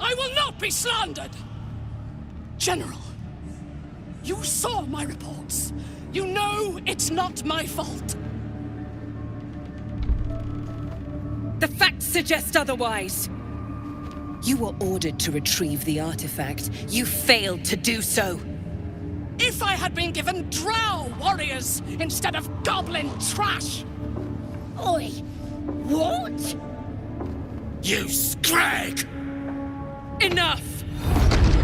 I will not be slandered! General, you saw my reports. You know it's not my fault. The facts suggest otherwise. You were ordered to retrieve the artifact. You failed to do so. If I had been given drow warriors instead of goblin trash! Oi! What? You scrag! Enough!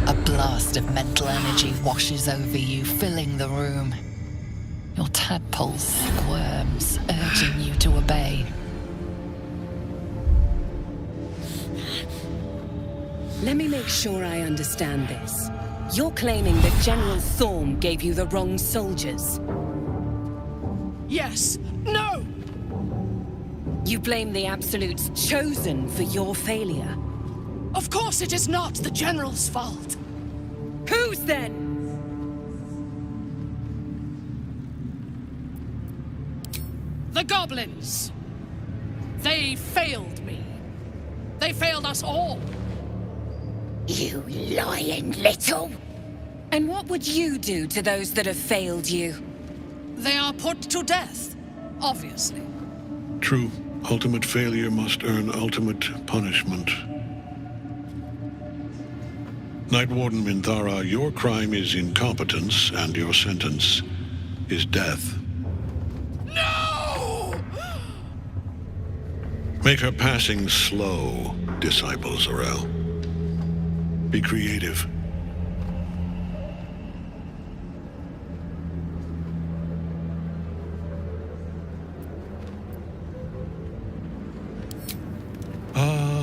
A blast of mental energy washes over you, filling the room. Your tadpole squirms, urging you to obey. Let me make sure I understand this. You're claiming that General Thorm gave you the wrong soldiers. Yes. No! You blame the Absolute's Chosen for your failure. Of course it is not the General's fault. Whose then? The goblins. They failed me. They failed us all. You lying little... And what would you do to those that have failed you? They are put to death, obviously. True. Ultimate failure must earn ultimate punishment. Night Warden Minthara, your crime is incompetence, and your sentence is death. No! Make her passing slow, Disciple Zarel. Be creative.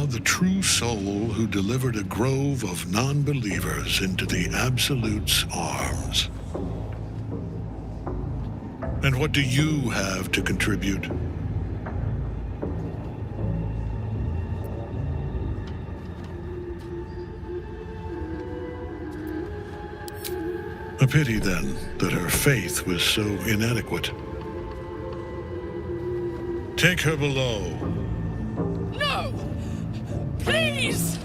The true soul who delivered a grove of non-believers into the Absolute's arms. And what do you have to contribute? A pity, then, that her faith was so inadequate. Take her below. No! Please!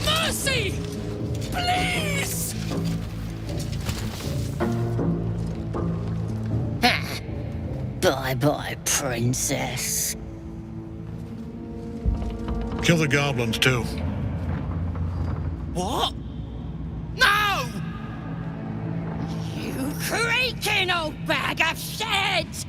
Mercy! Please! Bye-bye, princess. Kill the goblins, too. What? No! You creaking old bag of shit!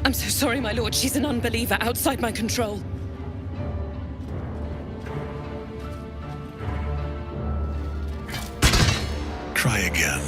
I'm so sorry, my lord. She's an unbeliever outside my control. Try again.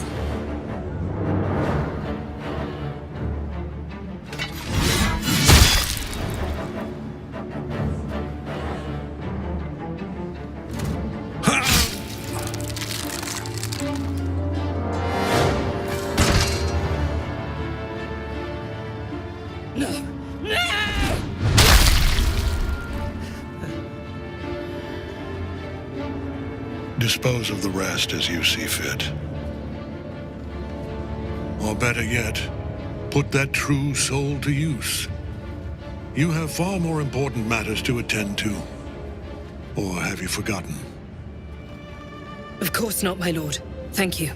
Dispose of the rest as you see fit. Or better yet, put that true soul to use. You have far more important matters to attend to. Or have you forgotten? Of course not, my lord. Thank you.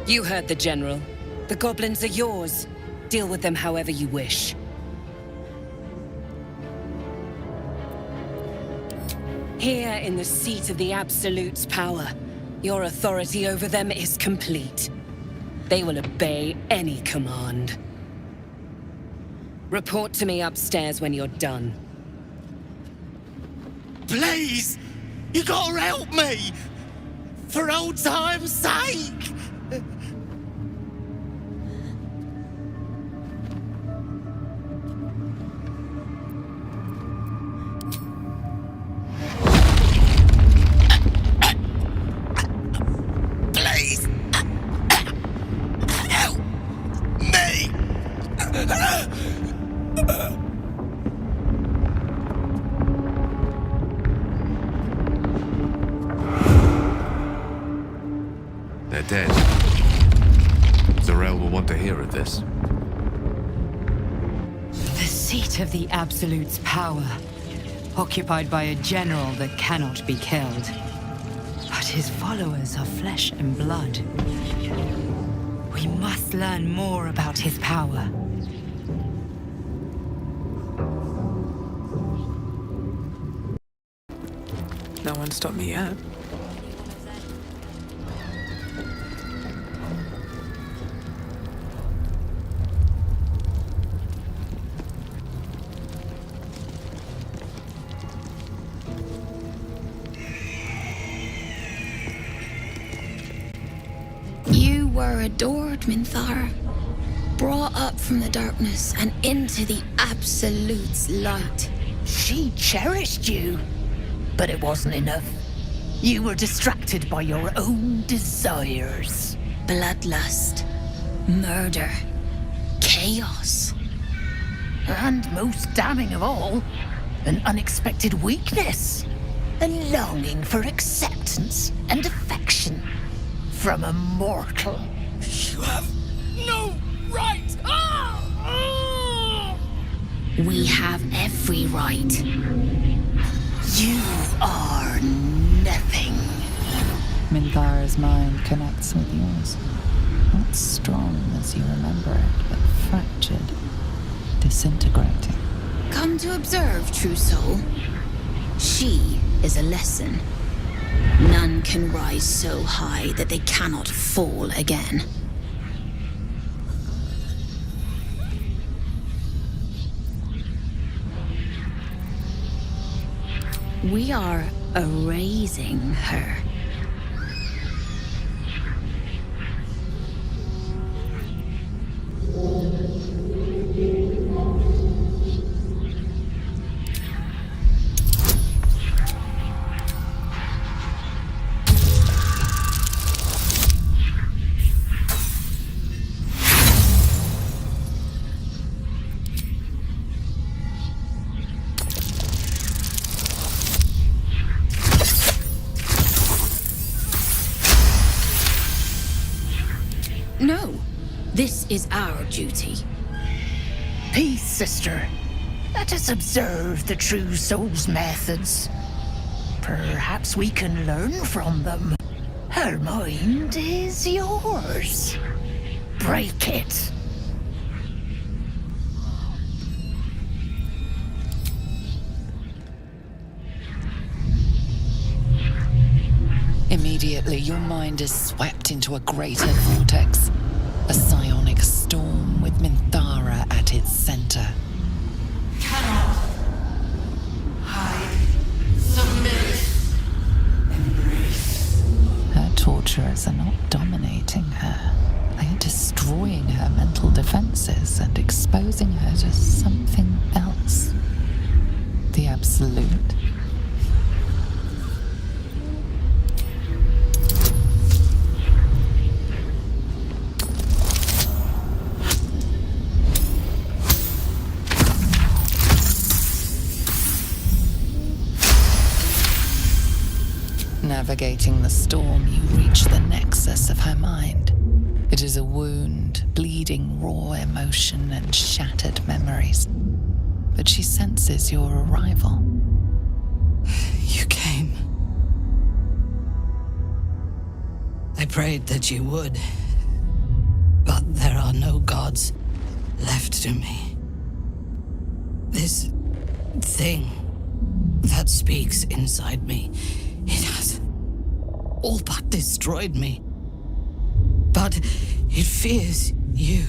You heard the General. The goblins are yours. Deal with them however you wish. Here in the seat of the Absolute's power, your authority over them is complete. They will obey any command. Report to me upstairs when you're done. Please! You gotta help me! For old time's sake! they're dead. Zarel will want to hear of this. The seat of the Absolute's power, occupied by a general that cannot be killed. But his followers are flesh and blood. We must learn more about his power. No one stopped me yet. You were adored, Minthara. Brought up from the darkness and into the Absolute's light. She cherished you, but it wasn't enough. You were distracted by your own desires. Bloodlust, murder, chaos. And most damning of all, an unexpected weakness. A longing for acceptance and affection from a mortal. You have no right! We have every right. You are nothing. Minthara's mind connects with yours. Not strong as you remember it, but fractured, disintegrating. Come to observe, true soul. She is a lesson. None can rise so high that they cannot fall again. We are erasing her. No, this is our duty. Peace, sister. Let us observe the true soul's methods. Perhaps we can learn from them. Her mind is yours. Break it. Immediately, your mind is swept into a greater vortex. A psionic storm with Minthara at its center. Cannot hide, submit, embrace. Her torturers are not dominating her. They are destroying her mental defenses and exposing her to something else. The Absolute. Navigating the storm, you reach the nexus of her mind. It is a wound, bleeding raw emotion and shattered memories. But she senses your arrival. You came. I prayed that you would. But there are no gods left to me. This thing that speaks inside me, it has all but destroyed me. But it fears you.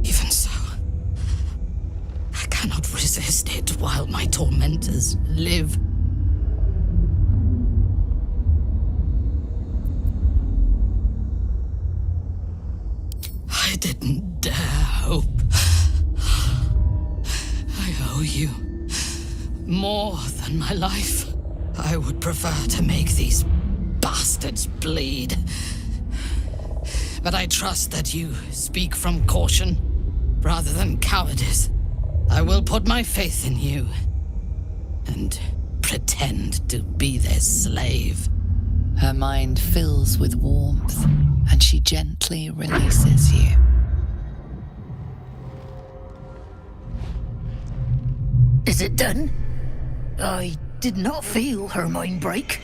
Even so, I cannot resist it while my tormentors live. I didn't dare hope. I owe you more than my life. I would prefer to make these bastards bleed. But I trust that you speak from caution rather than cowardice. I will put my faith in you and pretend to be their slave. Her mind fills with warmth, and she gently releases you. Is it done? I did not feel her mind break.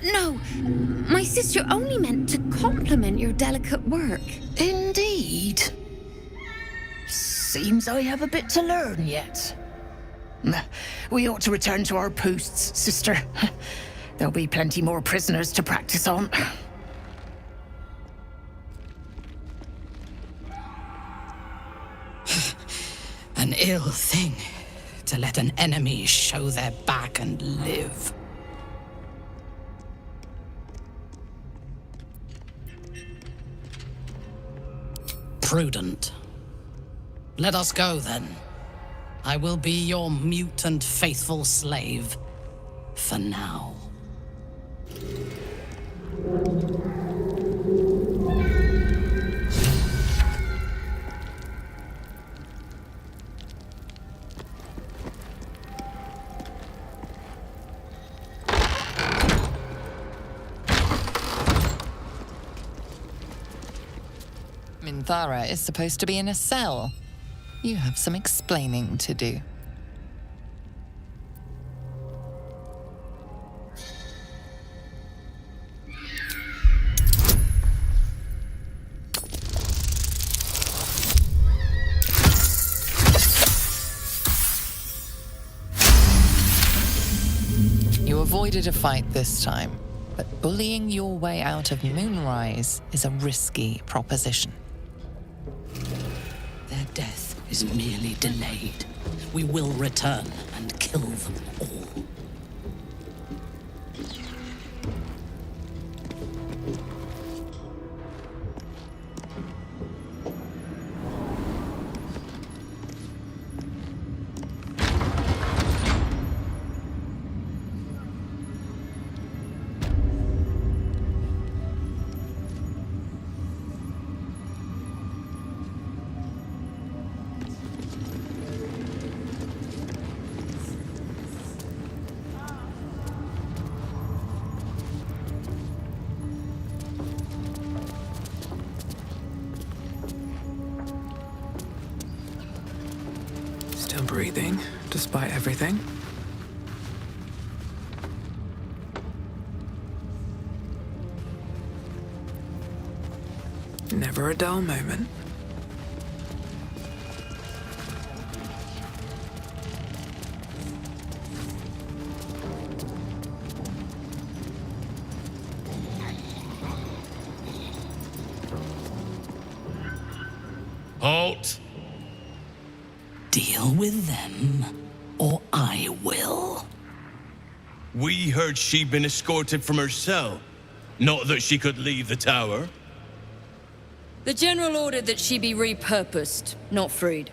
No, my sister only meant to compliment your delicate work. Indeed. Seems I have a bit to learn yet. We ought to return to our posts, sister. There'll be plenty more prisoners to practice on. An ill thing to let an enemy show their back and live. Prudent. Let us go, then. I will be your mute and faithful slave. For now. Minthara is supposed to be in a cell. You have some explaining to do. You avoided a fight this time, but bullying your way out of Moonrise is a risky proposition. Their death is merely delayed. We will return and kill them all. Still breathing, despite everything. Never a dull moment. Halt! Deal with them, or I will. We heard she'd been escorted from her cell. Not that she could leave the tower. The General ordered that she be repurposed, not freed.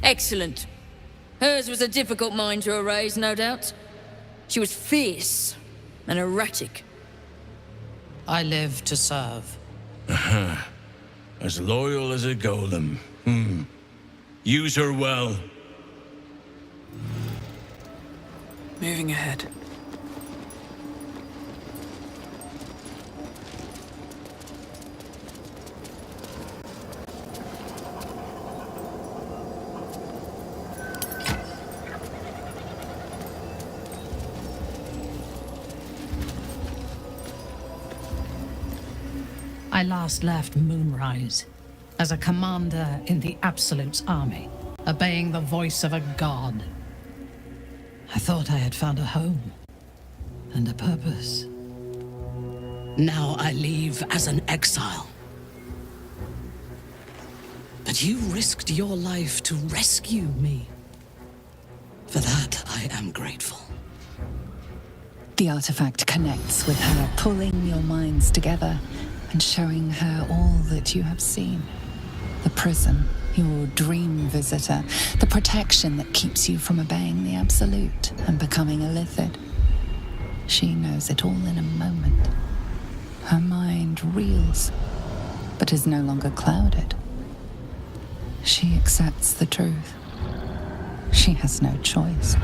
Excellent. Hers was a difficult mind to erase, no doubt. She was fierce and erratic. I live to serve. As loyal as a golem. Use her well. Moving ahead. I last left Moonrise as a commander in the Absolute's army, obeying the voice of a god. I thought I had found a home and a purpose. Now I leave as an exile. But you risked your life to rescue me. For that, I am grateful. The artifact connects with her, pulling your minds together and showing her all that you have seen. The prison, your dream visitor, the protection that keeps you from obeying the Absolute and becoming a Lithid. She knows it all in a moment. Her mind reels, but is no longer clouded. She accepts the truth. She has no choice.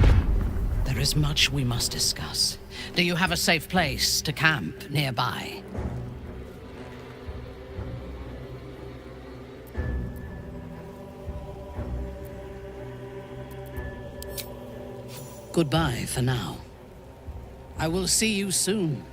There is much we must discuss. Do you have a safe place to camp nearby? Goodbye for now. I will see you soon.